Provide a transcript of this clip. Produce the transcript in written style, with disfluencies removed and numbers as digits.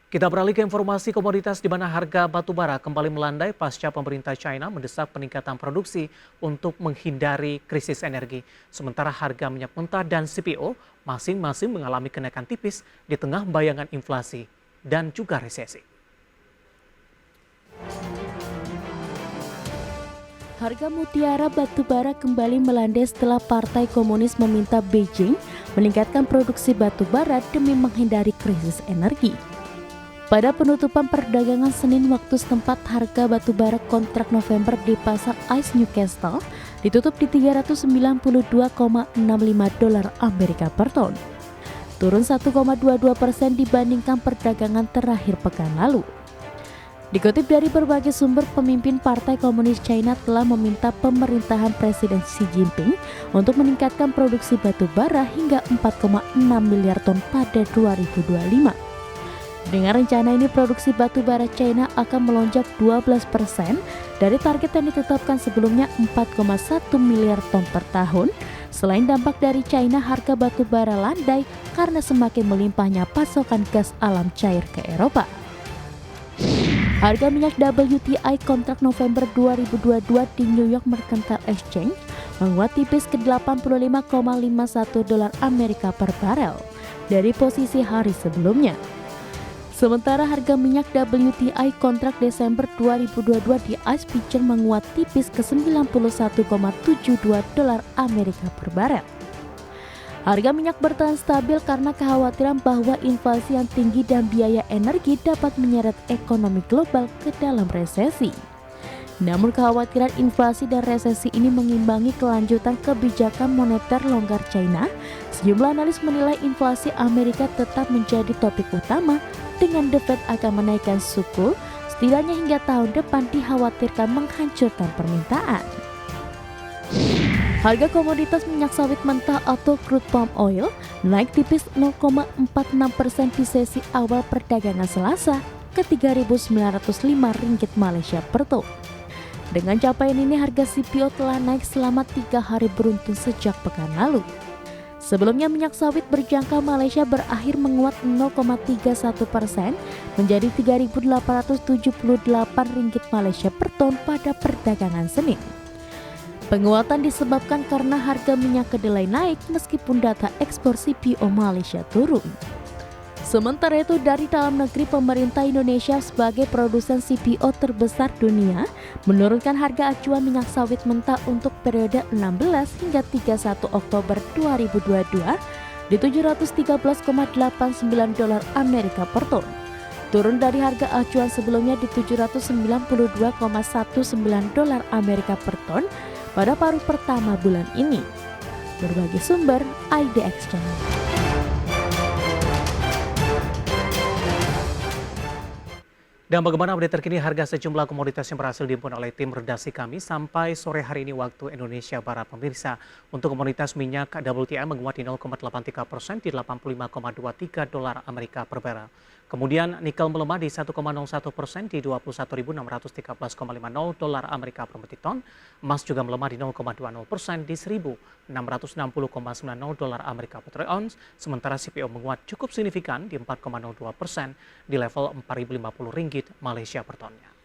Kita beralih ke informasi komoditas di mana harga batu bara kembali melandai pasca pemerintah China mendesak peningkatan produksi untuk menghindari krisis energi. Sementara harga minyak mentah dan CPO masing-masing mengalami kenaikan tipis di tengah bayangan inflasi dan juga resesi. Harga mutiara batu bara kembali melandai setelah Partai Komunis meminta Beijing meningkatkan produksi batu bara demi menghindari krisis energi. Pada penutupan perdagangan Senin waktu setempat, harga batu bara kontrak November di pasar ICE Newcastle ditutup di $392,65 Amerika per ton, turun 1,22% dibandingkan perdagangan terakhir pekan lalu. Dikutip dari berbagai sumber, pemimpin Partai Komunis China telah meminta pemerintahan Presiden Xi Jinping untuk meningkatkan produksi batu bara hingga 4,6 miliar ton pada 2025. Dengan rencana ini, produksi batu bara China akan melonjak 12% dari target yang ditetapkan sebelumnya 4,1 miliar ton per tahun. Selain dampak dari China, harga batu bara landai karena semakin melimpahnya pasokan gas alam cair ke Eropa. Harga minyak WTI kontrak November 2022 di New York Mercantile Exchange menguat tipis ke $85,51 Amerika per barel dari posisi hari sebelumnya. Sementara harga minyak WTI kontrak Desember 2022 di ICE Futures menguat tipis ke $91,72 Amerika per barel. Harga minyak bertahan stabil karena kekhawatiran bahwa inflasi yang tinggi dan biaya energi dapat menyeret ekonomi global ke dalam resesi. Namun kekhawatiran inflasi dan resesi ini mengimbangi kelanjutan kebijakan moneter longgar China. Sejumlah analis menilai inflasi Amerika tetap menjadi topik utama dengan The Fed akan menaikkan suku setidaknya hingga tahun depan dikhawatirkan menghancurkan permintaan. Harga komoditas minyak sawit mentah atau crude palm oil naik tipis 0,46% di sesi awal perdagangan Selasa ke Rp3.905 Malaysia per ton. Dengan capaian ini, harga CPO telah naik selama 3 hari beruntun sejak pekan lalu. Sebelumnya minyak sawit berjangka Malaysia berakhir menguat 0,31% menjadi Rp3.878 Malaysia per ton pada perdagangan Senin. Penguatan disebabkan karena harga minyak kedelai naik meskipun data ekspor CPO Malaysia turun. Sementara itu, dari dalam negeri, pemerintah Indonesia sebagai produsen CPO terbesar dunia menurunkan harga acuan minyak sawit mentah untuk periode 16 hingga 31 Oktober 2022 di $713,89 Amerika per ton. Turun dari harga acuan sebelumnya di $792,19 Amerika per ton pada paruh pertama bulan ini. Berbagai sumber IDX Channel. Dan bagaimana update terkini harga sejumlah komoditas yang berhasil dihimpun oleh tim redaksi kami sampai sore hari ini waktu Indonesia Barat, pemirsa. Untuk komoditas minyak WTI menguat di 0,83% di $85,23 Amerika per barel. Kemudian nikel melemah di 1,01% di $21.613,50 Amerika per metrik ton. Emas juga melemah di 0,20% di $1.660,90 Amerika per troy ounce. Sementara CPO menguat cukup signifikan di 4,02% di level Rp4.050 Malaysia per tonnya.